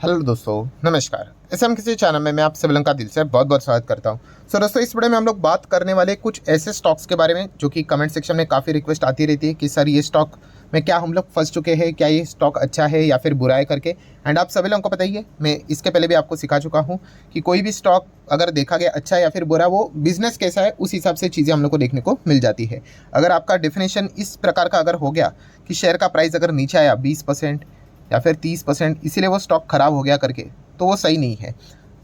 Hello दोस्तों, नमस्कार। SM किसी चैनल में मैं आप सभी लोगों का दिल से बहुत बहुत स्वागत करता हूं। दोस्तों, इस वीडियो में हम लोग बात करने वाले कुछ ऐसे स्टॉक्स के बारे में जो कि कमेंट सेक्शन में काफ़ी रिक्वेस्ट आती रहती है कि सर ये स्टॉक में क्या हम लोग फंस चुके हैं, क्या ये स्टॉक अच्छा है या फिर बुरा है करके। एंड आप सभी लोगों को पता ही है, मैं इसके पहले भी आपको सिखा चुका हूँ कि कोई भी स्टॉक अगर देखा गया अच्छा है या फिर बुरा, वो बिजनेस कैसा है उस हिसाब से चीज़ें हम लोग को देखने को मिल जाती है। अगर आपका डेफिनेशन इस प्रकार का अगर हो गया कि शेयर का प्राइस अगर नीचे आया 20% या फिर 30%, इसीलिए वो स्टॉक खराब हो गया करके, तो वो सही नहीं है।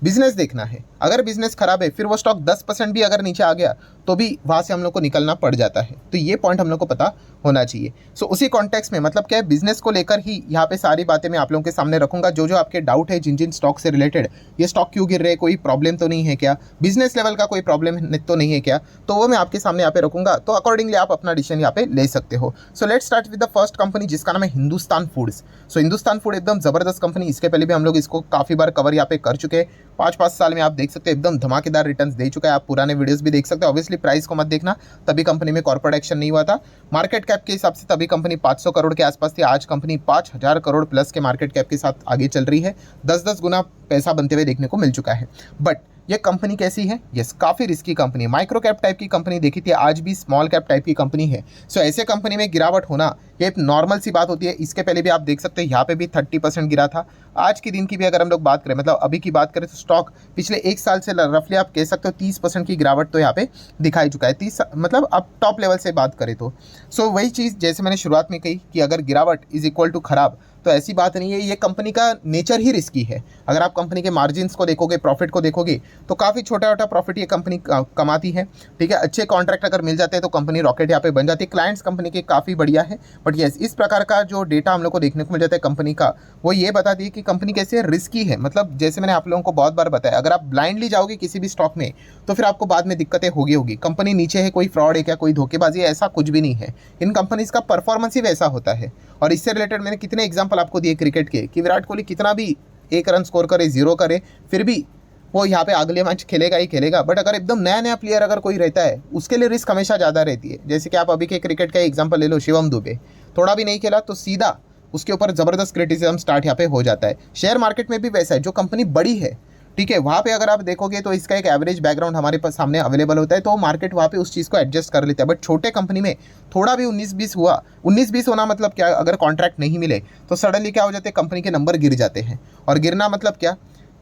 बिजनेस देखना है। अगर बिजनेस खराब है फिर वो स्टॉक 10% भी अगर नीचे आ गया तो भी वहाँ से हम लोग को निकलना पड़ जाता है। तो ये पॉइंट हम लोग को पता होना चाहिए। सो उसी कॉन्टेक्स्ट में मतलब क्या है, बिजनेस को लेकर ही यहाँ पे सारी बातें मैं आप लोगों के सामने रखूंगा। जो जो आपके डाउट है जिन जिन स्टॉक से रिलेटेड, ये स्टॉक क्यों गिर रहे, कोई प्रॉब्लम तो नहीं है क्या, बिजनेस लेवल का कोई प्रॉब्लम तो नहीं है क्या, तो वो मैं आपके सामने यहाँ पे रखूंगा। तो अकॉर्डिंगली आप अपना डिसीजन यहाँ पे ले सकते हो। So let's start with the first company जिसका नाम है हिंदुस्तान फूड्स। सो हिंदुस्तान फूड एकदम ज़बरदस्त कंपनी। इसके पहले भी हम लोग इसको काफ़ी बार कवर यहाँ पे कर चुके हैं। 5-5 साल में आप देख सकते हो एकदम धमाकेदार रिटर्न्स दे चुका है। आप पुराने वीडियोस भी देख सकते हो। ऑब्वियसली प्राइस को मत देखना, तभी कंपनी में कॉर्पोरेट एक्शन नहीं हुआ था। मार्केट कैप के हिसाब से तभी कंपनी 500 करोड़ के आसपास थी। आज कंपनी 5000 करोड़ प्लस के मार्केट कैप के साथ आगे चल रही है। 10-10 गुना पैसा बनते हुए देखने को मिल चुका है। बट ये कंपनी कैसी है? यस, काफ़ी रिस्की कंपनी है। माइक्रो कैप टाइप की कंपनी देखी थी, आज भी स्मॉल कैप टाइप की कंपनी है। सो ऐसे कंपनी में गिरावट होना ये एक नॉर्मल सी बात होती है। इसके पहले भी आप देख सकते हैं, यहाँ पे भी 30% गिरा था। आज के दिन की भी अगर हम लोग बात करें, मतलब अभी की बात करें, तो स्टॉक पिछले एक साल से रफली आप कह सकते हो 30% की गिरावट तो यहाँ पे दिखाई चुका है। 30 मतलब आप टॉप लेवल से बात करें तो। सो वही चीज़ जैसे मैंने शुरुआत में कही कि अगर गिरावट इज इक्वल टू खराब, तो ऐसी बात नहीं है। ये कंपनी का नेचर ही रिस्की है। अगर आप कंपनी के मार्जिन्स को देखोगे, प्रॉफिट को देखोगे, तो काफ़ी छोटा छोटा प्रॉफिट ये कंपनी कमाती है। ठीक है, अच्छे कॉन्ट्रैक्ट अगर मिल जाते हैं तो कंपनी रॉकेट यहाँ पे बन जाती है। क्लाइंट्स कंपनी के काफ़ी बढ़िया है। बट यस, इस प्रकार का जो डेटा हम लोग को देखने को मिल जाता है कंपनी का, वो ये बता दिए कि कंपनी कैसे रिस्की है। मतलब जैसे मैंने आप लोगों को बहुत बार बताया, अगर आप ब्लाइंडली जाओगे किसी भी स्टॉक में तो फिर आपको बाद में दिक्कतें होगी। कंपनी नीचे है, कोई फ्रॉड है क्या, कोई धोखेबाजी है, ऐसा कुछ भी नहीं है। इन कंपनीज का परफॉर्मेंस ही वैसा होता है। और इससे रिलेटेड मैंने कितने एग्जांपल आपको दिए क्रिकेट के कि विराट कोहली कितना भी 1 रन स्कोर करे, 0 करे, फिर भी वो यहाँ पे अगले मैच खेलेगा ही खेलेगा। बट अगर एकदम नया नया प्लेयर अगर कोई रहता है, उसके लिए रिस्क हमेशा ज़्यादा रहती है। जैसे कि आप अभी के क्रिकेट का एग्जांपल ले लो, शिवम दुबे थोड़ा भी नहीं खेला तो सीधा उसके ऊपर ज़बरदस्त क्रिटिसिज्म स्टार्ट यहाँ पे हो जाता है। शेयर मार्केट में भी वैसा है। जो कंपनी बड़ी है, ठीक है, वहाँ पे अगर आप देखोगे तो इसका एक एवरेज बैकग्राउंड हमारे पास सामने अवेलेबल होता है, तो मार्केट वहाँ पे उस चीज़ को एडजस्ट कर लेता है। बट छोटे कंपनी में थोड़ा भी 19-20 हुआ, 19-20 होना मतलब क्या, अगर कॉन्ट्रैक्ट नहीं मिले तो सडनली क्या हो जाते हैं, कंपनी के नंबर गिर जाते हैं। और गिरना मतलब क्या,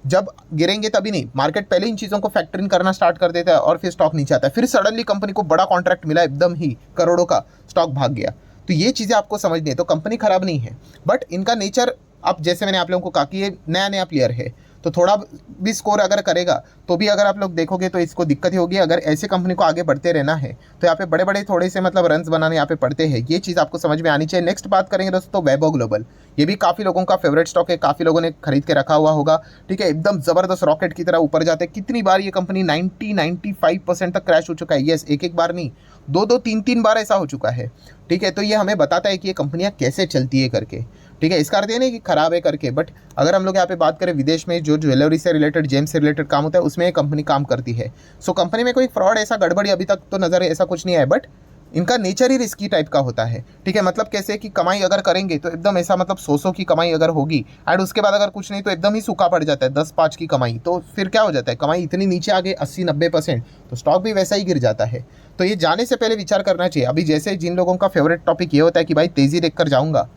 जब गिरेंगे तभी नहीं, मार्केट पहले इन चीज़ों को फैक्टर इन करना स्टार्ट कर देता है और फिर स्टॉक नीचे आता है। फिर सडनली कंपनी को बड़ा कॉन्ट्रैक्ट मिला, एकदम ही करोड़ों का, स्टॉक भाग गया। तो ये चीज़ें आपको समझनी है। तो कंपनी खराब नहीं है, बट इनका नेचर, अब जैसे मैंने आप लोगों को कहा कि ये नया नया प्लेयर है, तो थोड़ा भी स्कोर अगर करेगा तो भी अगर आप लोग देखोगे तो इसको दिक्कत ही होगी। अगर ऐसे कंपनी को आगे बढ़ते रहना है तो यहाँ पे बड़े बड़े थोड़े से मतलब रन्स बनाने यहाँ पे पड़ते हैं। ये चीज़ आपको समझ में आनी चाहिए। नेक्स्ट बात करेंगे दोस्तों, वैभव ग्लोबल। ये भी काफ़ी लोगों का फेवरेट स्टॉक है, काफ़ी लोगों ने खरीद के रखा हुआ होगा। ठीक है, एकदम ज़बरदस्त रॉकेट की तरह ऊपर जाते हैं। कितनी बार ये कंपनी 90-95% तक क्रैश हो चुका है। येस, एक एक बार नहीं, 2-3 बार ऐसा हो चुका है। ठीक है, तो ये हमें बताता है कि ये कंपनियाँ कैसे चलती है करके। ठीक है, इसका अर्थ ये नहीं कि खराब है करके। बट अगर हम लोग यहाँ पे बात करें, विदेश में जो ज्वेलरी से रिलेटेड, जेम से रिलेटेड काम होता है, उसमें ये कंपनी काम करती है। सो कंपनी में कोई फ्रॉड ऐसा गड़बड़ी अभी तक तो नजर ऐसा कुछ नहीं आया। बट इनका नेचर ही रिस्की टाइप का होता है। ठीक है, मतलब कैसे कि कमाई अगर करेंगे तो एकदम ऐसा, मतलब 100 की कमाई अगर होगी एंड उसके बाद अगर कुछ नहीं तो एकदम ही सूखा पड़ जाता है 10-5 की कमाई, तो फिर क्या हो जाता है, कमाई इतनी नीचे आ गई 80-90%, तो स्टॉक भी वैसा ही गिर जाता है। तो ये जाने से पहले विचार करना चाहिए। अभी जैसे जिन लोगों का फेवरेट टॉपिक ये होता है कि भाई तेज़ी देखकर जाऊँगा,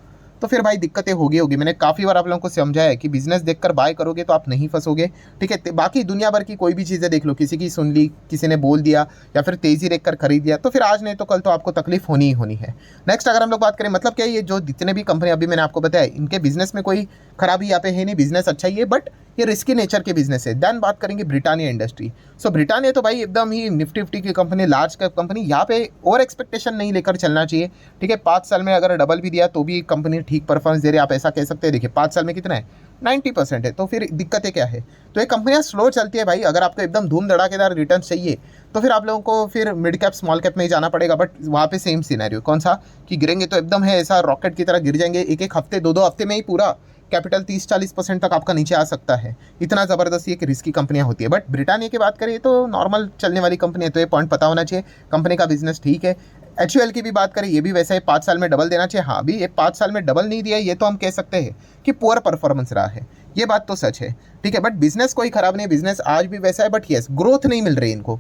तो फिर भाई दिक्कतें होगी। मैंने काफ़ी बार आप लोगों को समझाया है कि बिजनेस देखकर बाय करोगे तो आप नहीं फंसोगे। ठीक है, बाकी दुनिया भर की कोई भी चीज़ें देख लो, किसी की सुन ली, किसी ने बोल दिया या फिर तेज़ी देखकर खरीद दिया, तो फिर आज नहीं तो कल तो आपको तकलीफ होनी ही होनी है। नेक्स्ट अगर हम लोग बात करें, मतलब क्या, ये जो जितने भी कंपनी अभी मैंने आपको बताया, इनके बिजनेस में कोई खराबी यहाँ पे है नहीं, बिजनेस अच्छा ही है, बट ये रिस्की नेचर के बिजनेस है। देन बात करेंगे ब्रिटानिया इंडस्ट्री। सो ब्रिटानिया तो भाई एकदम ही निफ्टी फिफ्टी की कंपनी, लार्ज कैप कंपनी, यहाँ पे ओवर एक्सपेक्टेशन नहीं लेकर चलना चाहिए। ठीक है, 5 साल में अगर डबल भी दिया तो भी कंपनी ठीक परफॉर्मेंस दे रही है, आप ऐसा कह सकते हैं। देखिए 5 साल में कितना है, 90% है, तो फिर दिक्कतें क्या है। तो ये कंपनियाँ स्लो चलती है भाई। अगर आपको एकदम धूम धड़ाकेदार रिटर्न चाहिए तो फिर आप लोगों को फिर मिड कैप स्मॉल कैप में ही जाना पड़ेगा। बट वहाँ पे सेम सिनेरियो, कौन सा, कि गिरेंगे तो एकदम है ऐसा रॉकेट की तरह गिर जाएंगे। एक एक हफ्ते, 2-2 हफ्ते में ही पूरा कैपिटल 30-40% तक आपका नीचे आ सकता है। इतना ज़बरदस्त ये रिस्की कंपनियां होती है। बट ब्रिटानिया की बात करें तो नॉर्मल चलने वाली कंपनी है, तो ये पॉइंट पता होना चाहिए। कंपनी का बिजनेस ठीक है। HUL की भी बात करें, ये भी वैसा है, 5 साल में डबल देना चाहिए। हाँ, अभी ये 5 साल में डबल नहीं दिया, ये तो हम कह सकते हैं कि पुअर परफॉर्मेंस रहा है। ये बात तो सच है, ठीक है। बट बिजनेस कोई खराब नहीं, बिजनेस आज भी वैसा है, बट यस ग्रोथ नहीं मिल रही इनको,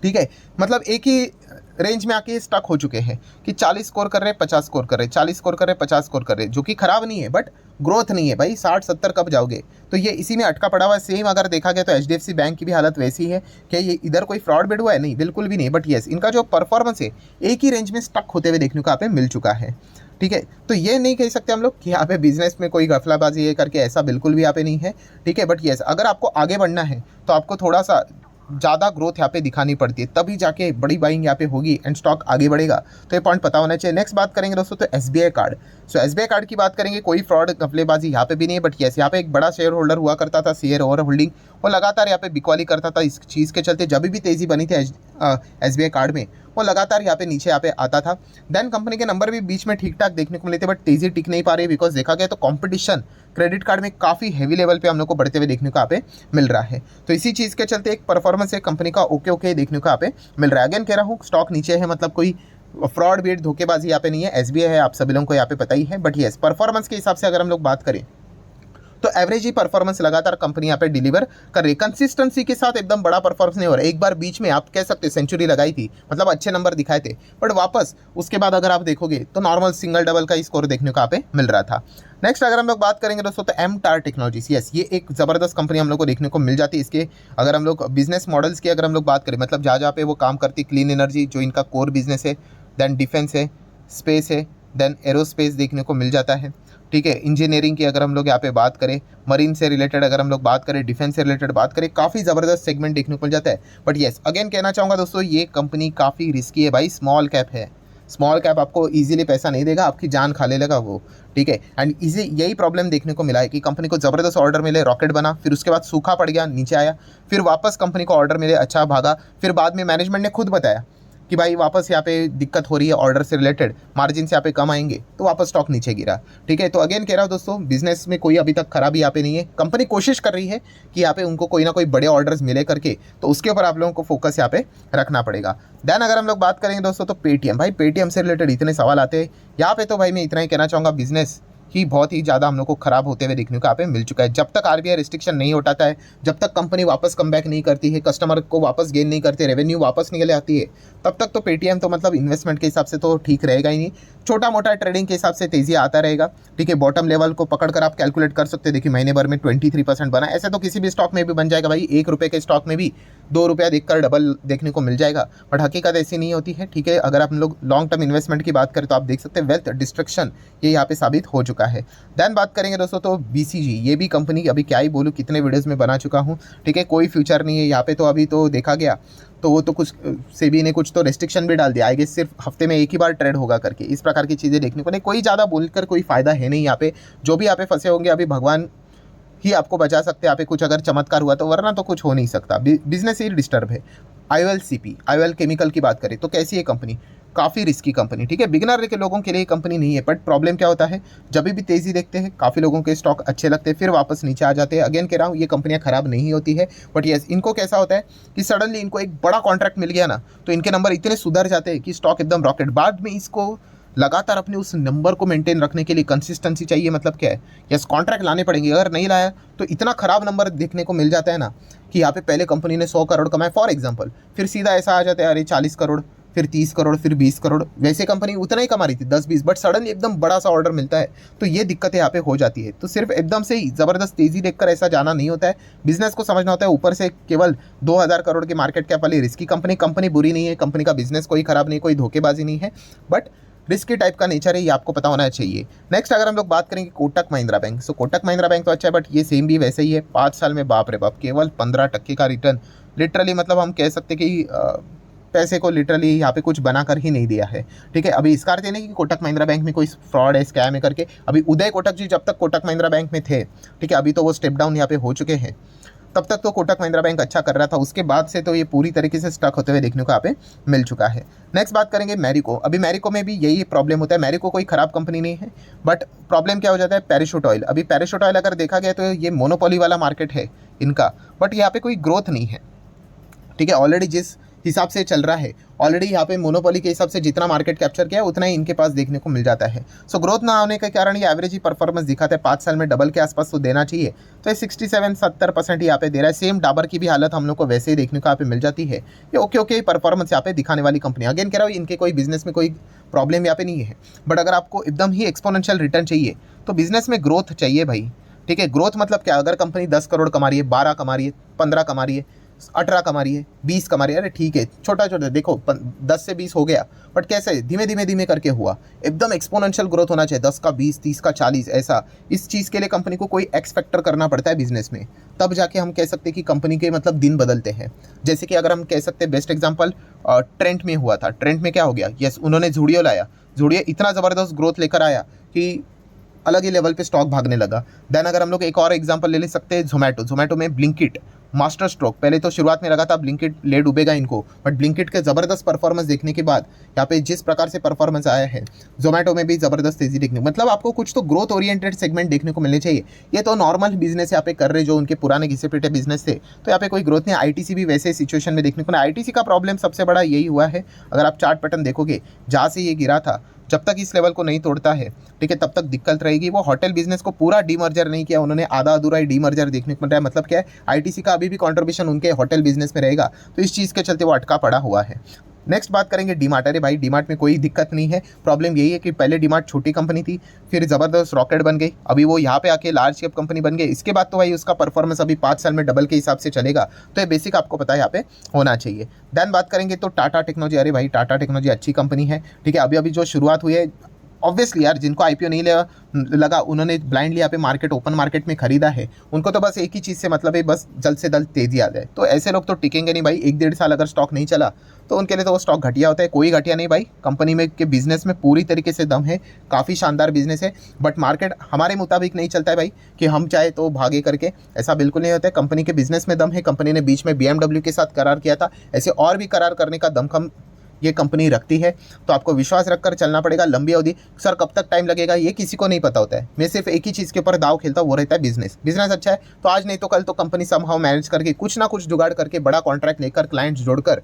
ठीक है। मतलब एक ही रेंज में आके स्टक हो चुके हैं कि 40 स्कोर कर रहे, 50 स्कोर कर रहे, 40 स्कोर कर रहे, 50 स्कोर कर रहे, जो कि खराब नहीं है, बट ग्रोथ नहीं है भाई। 60-70 कब जाओगे? तो ये इसी में अटका पड़ा हुआ है। सेम अगर देखा गया तो HDFC बैंक की भी हालत वैसी है कि ये इधर कोई फ्रॉड बिड हुआ है? नहीं, बिल्कुल भी नहीं। बट येस, इनका जो परफॉर्मेंस है एक ही रेंज में स्टक होते हुए देखने को यहाँ पे मिल चुका है, ठीक है। तो ये नहीं कह सकते हम लोग कि यहाँ पे बिजनेस में कोई गफलाबाजी है करके, ऐसा बिल्कुल भी यहाँ पे नहीं है, ठीक है। बट येस, अगर आपको आगे बढ़ना है तो आपको थोड़ा सा ज़्यादा ग्रोथ यहाँ पे दिखानी पड़ती है, तभी जाके बड़ी बाइंग यहाँ पे होगी एंड स्टॉक आगे बढ़ेगा। तो ये पॉइंट पता होना चाहिए। नेक्स्ट बात करेंगे दोस्तों तो SBI कार्ड। सो SBI कार्ड की बात करेंगे, कोई फ्रॉड घपलेबाजी यहाँ पे भी नहीं है, बट यस यहाँ पे एक बड़ा शेयर होल्डर हुआ करता था, शेयर ओवर होल्डिंग, वो लगातार यहाँ पे बिकवाली करता था। इस चीज़ के चलते जब भी तेज़ी बनी थी SBI कार्ड में, वो लगातार यहाँ पे नीचे यहाँ पे आता था। देन कंपनी के नंबर भी बीच में ठीक ठाक देखने को मिले थे, बट तेज़ी टिक नहीं पा रही, बिकॉज देखा गया तो कंपटीशन क्रेडिट कार्ड में काफ़ी हैवी लेवल पे हम लोग को बढ़ते हुए देखने को यहाँ पे मिल रहा है। तो इसी चीज़ के चलते एक परफॉर्मेंस है कंपनी का ओके देखने को यहाँ पे मिल रहा है। अगेन कह रहा हूँ, स्टॉक नीचे है, मतलब कोई फ्रॉड बीट धोखेबाजी यहाँ पे नहीं है। SBI है, आप सभी लोगों को यहाँ पे पता ही है। बट येस, परफॉर्मेंस के हिसाब से अगर हम लोग बात करें तो एवरेज ही परफॉर्मेंस लगातार कंपनी यहाँ पे डिलीवर कर रही है। कंसिस्टेंसी के साथ एकदम बड़ा परफॉर्मेंस नहीं हो रहा है। एक बार बीच में आप कह सकते सेंचुरी लगाई थी, मतलब अच्छे नंबर दिखाए थे, बट वापस उसके बाद अगर आप देखोगे तो नॉर्मल सिंगल डबल का ही स्कोर देखने को यहाँ पे मिल रहा था। नेक्स्ट अगर हम लोग बात करेंगे दोस्तों तो MTAR टेक्नोलॉजीज, यस ये एक ज़बरदस्त कंपनी हम लोग को देखने को मिल जाती है। इसके अगर हम लोग बिजनेस मॉडल्स की अगर हम लोग बात करें, मतलब जहाँ पे वो काम करती, क्लीन एनर्जी जो इनका कोर बिजनेस है, देन डिफेंस है, स्पेस है, देन एरोस्पेस देखने को मिल जाता है, ठीक है। इंजीनियरिंग की अगर हम लोग यहाँ पे बात करें, मरीन से रिलेटेड अगर हम लोग बात करें, डिफेंस से रिलेटेड बात करें, काफ़ी ज़बरदस्त सेगमेंट देखने को मिल जाता है। बट येस अगेन कहना चाहूँगा दोस्तों, ये कंपनी काफ़ी रिस्की है भाई। स्मॉल कैप है, स्मॉल कैप आपको इजीली पैसा नहीं देगा, आपकी जान खा लेगा वो, ठीक है। एंड इजी यही प्रॉब्लम देखने को मिला है कि कंपनी को ज़बरदस्त ऑर्डर मिले, रॉकेट बना, फिर उसके बाद सूखा पड़ गया, नीचे आया, फिर वापस कंपनी को ऑर्डर मिले, अच्छा भागा, फिर बाद में मैनेजमेंट ने खुद बताया कि भाई वापस यहाँ पे दिक्कत हो रही है ऑर्डर से रिलेटेड, मार्जिन से यहाँ पे कम आएंगे, तो वापस स्टॉक नीचे गिरा, ठीक है। तो अगेन कह रहा हूँ दोस्तों, बिजनेस में कोई अभी तक खराबी यहाँ पे नहीं है। कंपनी कोशिश कर रही है कि यहाँ पे उनको कोई ना कोई बड़े ऑर्डर्स मिले करके, तो उसके ऊपर आप लोगों को फोकस यहाँ पे रखना पड़ेगा। देन अगर हम लोग बात करेंगे दोस्तों तो पेटीएम, भाई पेटीएम से रिलेटेड इतने सवाल आते हैं यहाँ पे, तो भाई मैं इतना ही कहना चाहूँगा, बिजनेस ही बहुत ही ज़्यादा हम लोग को खराब होते हुए देखने को यहाँ पे मिल चुका है। जब तक RBI रिस्ट्रिक्शन नहीं उठाता है, जब तक कंपनी वापस कम बैक नहीं करती है, कस्टमर को वापस गेन नहीं करती, रेवेन्यू वापस निकल आती है, तब तक तो पेटीएम तो मतलब इन्वेस्टमेंट के हिसाब से तो ठीक रहेगा ही नहीं। छोटा मोटा ट्रेडिंग के हिसाब से तेज़ी आता रहेगा, ठीक है। बॉटम लेवल को पकड़कर आप कैलकुलेट कर सकते हैं, देखिए महीने भर में 23% बना, ऐसे तो किसी भी स्टॉक में भी बन जाएगा भाई। 1 रुपये के स्टॉक में भी 2 रुपया देखकर डबल देखने को मिल जाएगा, बट हकीकत ऐसी नहीं होती है, ठीक है। अगर आप लोग लॉन्ग टर्म इन्वेस्टमेंट की बात करें तो आप देख सकते हैं वेल्थ डिस्ट्रक्शन ये यहाँ पे साबित हो चुका है। देन बात करेंगे दोस्तों तो BCG, ये भी कंपनी अभी क्या ही बोलूँ, कितने वीडियोज़ में बना चुका हूँ, ठीक है। कोई फ्यूचर नहीं है यहाँ पे, तो अभी तो देखा गया तो वो तो कुछ सेबी ने कुछ तो रेस्ट्रिक्शन भी डाल दिया, आई गेस सिर्फ हफ्ते में एक ही बार ट्रेड होगा करके, इस प्रकार की चीज़ें देखने को नहीं। कोई ज़्यादा बोलकर कोई फ़ायदा है नहीं यहाँ पे, जो भी यहाँ पे फंसे होंगे अभी भगवान ही आपको बचा सकते हैं। यहाँ पे कुछ अगर चमत्कार हुआ तो, वरना तो कुछ हो नहीं सकता, बिजनेस ही डिस्टर्ब है। IOL केमिकल की बात करें तो कैसी है कंपनी, काफ़ी रिस्की कंपनी, ठीक है। बिगिनर के लोगों के लिए कंपनी नहीं है, बट प्रॉब्लम क्या होता है, जब भी तेज़ी देखते हैं काफ़ी लोगों के स्टॉक अच्छे लगते हैं, फिर वापस नीचे आ जाते हैं। अगेन कह रहा हूँ, ये कंपनियाँ खराब नहीं होती है, बट यस इनको कैसा होता है कि सडनली इनको एक बड़ा कॉन्ट्रैक्ट मिल गया ना, तो इनके नंबर इतने सुधर जाते हैं कि स्टॉक एकदम रॉकेट। बाद में इसको लगातार अपने उस नंबर को मेंटेन रखने के लिए कंसिस्टेंसी चाहिए। मतलब क्या है, यस कॉन्ट्रैक्ट लाने पड़ेंगे, अगर नहीं लाया तो इतना ख़राब नंबर देखने को मिल जाता है ना कि यहाँ पे पहले कंपनी ने 100 करोड़ कमाए फॉर एग्जांपल, फिर सीधा ऐसा आ जाता है अरे 40 करोड़, फिर 30 करोड़, फिर 20 करोड़, वैसे कंपनी उतना ही कमा रही थी 10-20, बट सडनली एकदम बड़ा सा ऑर्डर मिलता है, तो ये दिक्कतें यहाँ पे हो जाती है। तो सिर्फ एकदम से ही ज़बरदस्त तेज़ी देखकर ऐसा जाना नहीं होता है, बिजनेस को समझना होता है। ऊपर से केवल 2000 करोड़ की मार्केट कैप वाली रिस्की कंपनी बुरी नहीं है, कंपनी का बिजनेस कोई ख़राब नहीं, कोई धोखेबाजी नहीं है, बट रिस्की टाइप का नेचर है, ये आपको पता होना चाहिए। नेक्स्ट अगर हम लोग बात करेंगे कोटक महिंद्रा बैंक, सो कोटक महिंद्रा बैंक तो अच्छा है, बट ये सेम भी वैसे ही है। 5 साल में बाप रे बाप केवल 15% का रिटर्न, लिटरली मतलब हम कह सकते कि पैसे को लिटरली यहाँ पे कुछ बनाकर ही नहीं दिया है, ठीक है। अभी इसका अर्थ नहीं कि कोटक महिंद्रा बैंक में कोई फ्रॉड है, स्कैम है करके। अभी उदय कोटक जी जब तक कोटक महिंद्रा बैंक में थे, ठीक है, अभी तो वो स्टेप डाउन यहाँ पे हो चुके हैं, तब तक तो कोटक महिंद्रा बैंक अच्छा कर रहा था, उसके बाद से तो ये पूरी तरीके से स्टक होते हुए देखने को यहाँ पे मिल चुका है। नेक्स्ट बात करेंगे मैरिको। अभी मैरिको में भी यही प्रॉब्लम होता है, मैरिको कोई ख़राब कंपनी नहीं है, बट प्रॉब्लम क्या हो जाता है, पैराशूट ऑयल। अभी पैराशूट ऑयल अगर देखा गया तो ये मोनोपोली वाला मार्केट है इनका, बट यहाँ पे कोई ग्रोथ नहीं है, ठीक है। ऑलरेडी जिस हिसाब से चल रहा है, ऑलरेडी यहाँ पे मोनोपोली के हिसाब से जितना मार्केट कैप्चर किया है उतना ही इनके पास देखने को मिल जाता है। सो ग्रोथ ना होने के कारण ये एवरेज ही परफॉर्मेंस दिखाता है, 5 साल में डबल के आसपास तो देना चाहिए, तो ये 67-70% यहाँ पे दे रहा है। सेम डाबर की भी हालत हम लोग को वैसे ही देखने को यहाँ पे मिल जाती है। ये ओके परफॉर्मेंस यहाँ पे दिखाने वाली कंपनी, अगेन कह रहा हूँ इनके कोई बिजनेस में कोई प्रॉब्लम यहाँ पे नहीं है। बट अगर आपको एकदम ही एक्सपोनेंशियल रिटर्न चाहिए तो बिजनेस में ग्रोथ चाहिए भाई, ठीक है। ग्रोथ मतलब क्या, अगर कंपनी 10 करोड़ कमा रही है, 12 कमा रही है, 15 कमा रही है, 18 कमा रही है, 20 कमा रही है, अरे ठीक है, छोटा छोटा देखो 10 से 20 हो गया, बट कैसे धीमे धीमे धीमे करके हुआ। एकदम एक्सपोनेंशियल ग्रोथ होना चाहिए, 10 का 20, 30 का 40, ऐसा। इस चीज़ के लिए कंपनी को कोई एक्स फैक्टर करना पड़ता है बिजनेस में, तब जाके हम कह सकते हैं कि कंपनी के मतलब दिन बदलते हैं। जैसे कि अगर हम कह सकते हैं बेस्ट एग्जाम्पल ट्रेंट में हुआ था। ट्रेंट में क्या हो गया, यस उन्होंने जूडियो लाया, जूडियो इतना ज़बरदस्त ग्रोथ लेकर आया कि अलग ही लेवल पे स्टॉक भागने लगा। देन अगर हम लोग एक और एग्जांपल ले सकते हैं जोमेटो में ब्लिंकिट मास्टर स्ट्रोक, पहले तो शुरुआत में लगा था ब्लिंकिट ले डूबेगा इनको, बट ब्लिंकिट के ज़बरदस्त परफॉर्मेंस देखने के बाद यहाँ पे जिस प्रकार से परफॉर्मेंस आया है, जोमेटो में भी ज़बरदस्त तेजी देखने, मतलब आपको कुछ तो ग्रोथ ओरिएंटेड सेगमेंट देखने को मिलने चाहिए। ये तो नॉर्मल बिजनेस यहाँ पे कर रहे जो उनके पुराने घिसे पिटे बिजनेस थे, तो यहाँ पे कोई ग्रोथ नहीं। आईटीसी भी वैसे सिचुएशन में देखने को मिला। आईटीसी का प्रॉब्लम सबसे बड़ा यही हुआ है, अगर आप चार्ट पैटर्न देखोगे जहाँ से ये गिरा था, जब तक इस लेवल को नहीं तोड़ता है, ठीक है, तब तक दिक्कत रहेगी। वो होटल बिजनेस को पूरा डीमर्जर नहीं किया उन्होंने, आधा अधूरा ही डीमर्जर देखने को मिल रहा है। मतलब क्या है, आईटीसी का अभी भी कंट्रीब्यूशन उनके होटल बिजनेस में रहेगा, तो इस चीज़ के चलते वो अटका पड़ा हुआ है। नेक्स्ट बात करेंगे डीमार्ट। अरे भाई डीमार्ट में कोई दिक्कत नहीं है, प्रॉब्लम यही है कि पहले डीमार्ट छोटी कंपनी थी, फिर ज़बरदस्त रॉकेट बन गई, अभी वो यहाँ पे आके लार्ज कैप कंपनी बन गई। इसके बाद तो भाई उसका परफॉर्मेंस अभी 5 साल में डबल के हिसाब से चलेगा, तो ये बेसिक आपको पता है यहाँ पे होना चाहिए। देन बात करेंगे तो टाटा टेक्नोलॉजी। अरे भाई टाटा टेक्नोलॉजी अच्छी कंपनी है, ठीक है, अभी अभी जो शुरुआत हुई है, ऑब्वियसली यार जिनको आईपीओ नहीं लगा उन्होंने ब्लाइंडली यहाँ पे मार्केट ओपन मार्केट में खरीदा है, उनको तो बस एक ही चीज़ से मतलब है, बस जल्द से जल्द तेजी आ जाए। तो ऐसे लोग तो टिकेंगे नहीं भाई, 1-1.5 साल अगर स्टॉक नहीं चला तो उनके लिए तो वो स्टॉक घटिया होता है। कोई घटिया नहीं भाई, कंपनी में के बिजनेस में पूरी तरीके से दम है, काफ़ी शानदार बिजनेस है, बट मार्केट हमारे मुताबिक नहीं चलता है भाई कि हम चाहे तो भागे करके, ऐसा बिल्कुल नहीं होता है। कंपनी के बिजनेस में दम है, कंपनी ने बीच में BMW के साथ करार किया था, ऐसे और भी करार करने का दमखम ये कंपनी रखती है, तो आपको विश्वास रखकर चलना पड़ेगा लंबी अवधि। सर कब तक टाइम लगेगा ये किसी को नहीं पता होता है, मैं सिर्फ एक ही चीज़ के ऊपर दाव खेलता हूँ, वो रहता है बिजनेस। बिजनेस अच्छा है तो आज नहीं तो कल तो कंपनी समहाउ मैनेज करके कुछ ना कुछ जुगाड़ करके बड़ा कॉन्ट्रैक्ट लेकर क्लाइंट्स जोड़कर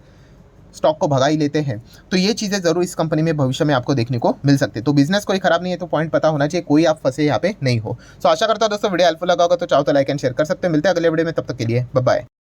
स्टॉक को भगा ही लेते हैं। तो ये चीज़ें जरूर इस कंपनी में भविष्य में आपको देखने को मिल सकती है। तो बिजनेस कोई खराब नहीं है, तो पॉइंट पता होना चाहिए, कोई आप फंसे यहाँ पे नहीं हो। सो आशा करता हूँ दोस्तों वीडियो हेल्पफुल लगा होगा, तो चाहो तो लाइक एंड शेयर कर सकते हैं। मिलते हैं अगले वीडियो में, तब तक के लिए बाय बाय।